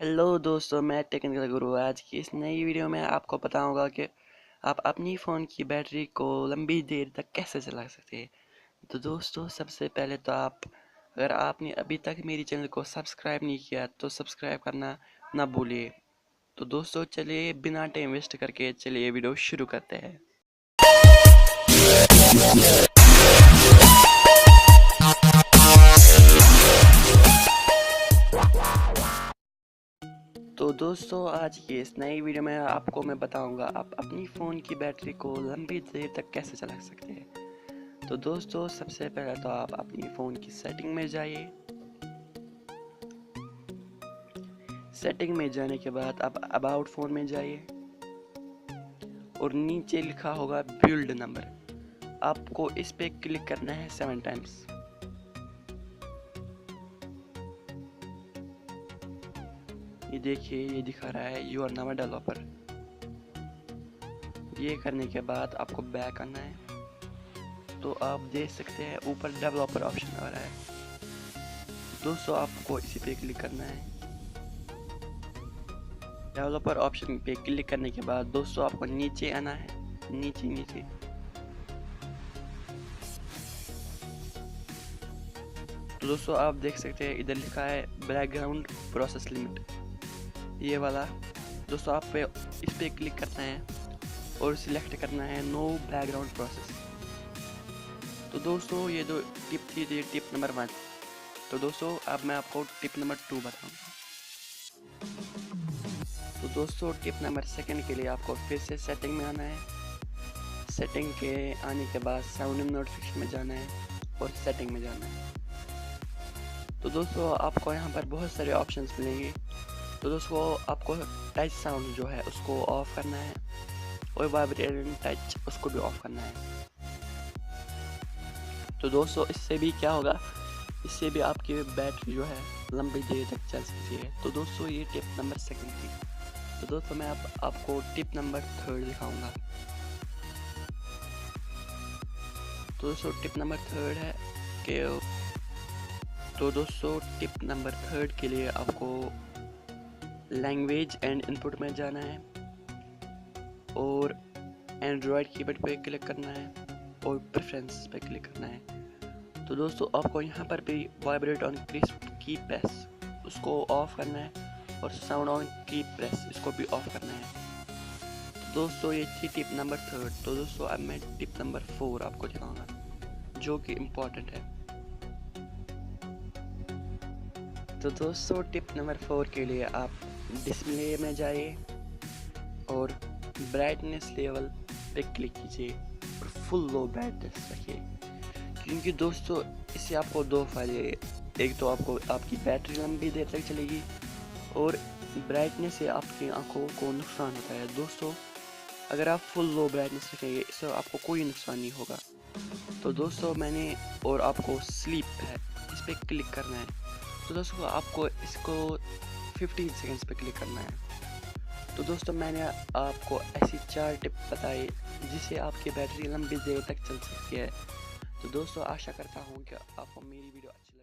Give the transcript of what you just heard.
Hello दोस्तों, मैं technical गुरु। आज की इस नई वीडियो में आपको बताऊंगा कि आप अपनी फ़ोन की बैटरी को लंबी देर तक कैसे चला सकते हैं। तो दोस्तों, सबसे पहले तो अगर आपने अभी तक मेरी चैनल को सब्सक्राइब नहीं किया तो सब्सक्राइब करना ना भूलिए। तो दोस्तों, चलिए बिना टाइम वेस्ट करके चलिए वीडियो शुरू करते हैं। तो दोस्तों, आज की इस नई वीडियो में आपको मैं बताऊंगा आप अपनी फ़ोन की बैटरी को लंबी देर तक कैसे चला सकते हैं। तो दोस्तों, सबसे पहले तो आप अपनी फ़ोन की सेटिंग में जाइए। सेटिंग में जाने के बाद आप अबाउट फ़ोन में जाइए और नीचे लिखा होगा बिल्ड नंबर। आपको इस पे क्लिक करना है 7 टाइम्स। ये देखिए, ये दिखा रहा है यू आर नाउ डेवलपर। ये करने के बाद आपको बैक आना है। तो आप देख सकते हैं ऊपर डेवलपर ऑप्शन आ रहा है। दोस्तों, आपको इसी पे क्लिक करना है। डेवलपर ऑप्शन पे क्लिक करने के बाद दोस्तों आपको नीचे आना है, नीचे नीचे। तो दोस्तों, आप देख सकते हैं इधर लिखा है बैकग्राउंड प्रोसेस लिमिट, ये वाला। दोस्तों, आप पे इस पे क्लिक करना है और सिलेक्ट करना है नो बैकग्राउंड प्रोसेस। तो दोस्तों, ये जो टिप थी ये टिप नंबर 1। तो दोस्तों, अब मैं आपको टिप नंबर 2 बताऊंगा। तो दोस्तों, टिप नंबर 2 के लिए आपको फिर से सेटिंग में आना है। सेटिंग के आने के बाद साउंड नोटिफिकेशन में जाना है और सेटिंग में जाना है। तो दोस्तों, आपको यहाँ पर बहुत सारे ऑप्शंस मिलेंगे। तो दोस्तों, आपको टच साउंड जो है उसको ऑफ करना है और वाइब्रेटिंग टच उसको भी ऑफ करना है। तो दोस्तों, इससे भी क्या होगा, इससे भी आपकी बैटरी जो है लंबी देर तक चल सकती है। तो दोस्तों, ये टिप नंबर 2 थी। तो दोस्तों, मैं आपको टिप नंबर 3 दिखाऊंगा। तो दोस्तों, टिप नंबर 3 है कि तो दोस्तों, टिप नंबर 3 के लिए आपको लैंग्वेज एंड इनपुट में जाना है और एंड्रॉयड कीबोर्ड पे क्लिक करना है और प्रेफरेंस पे क्लिक करना है। तो दोस्तों, आपको यहाँ पर भी वाइब्रेट ऑन की प्रेस उसको ऑफ करना है और साउंड ऑन की प्रेस इसको भी ऑफ करना है। तो दोस्तों, ये थी टिप नंबर 3। तो दोस्तों, अब मैं टिप नंबर 4 आपको दिखाऊंगा जो कि इम्पोर्टेंट है। तो दोस्तों, टिप नंबर 4 के लिए आप डिस्प्ले में जाइए और ब्राइटनेस लेवल पे क्लिक कीजिए और फुल लो ब्राइटनेस रखिए। क्योंकि दोस्तों, इससे आपको 2 फायदे। एक तो आपको आपकी बैटरी लंबी देर तक चलेगी और ब्राइटनेस से आपकी आंखों को नुकसान होता है। दोस्तों, अगर आप फुल लो ब्राइटनेस रखेंगे इससे आपको कोई नुकसान नहीं होगा। तो दोस्तों, मैंने और आपको स्लीप है इस पर क्लिक करना है। तो दोस्तों, आपको इसको 15 सेकंड्स पे क्लिक करना है। तो दोस्तों, मैंने आपको ऐसी 4 टिप बताई जिससे आपकी बैटरी लंबी देर तक चल सकती है। तो दोस्तों, आशा करता हूँ कि आपको मेरी वीडियो अच्छी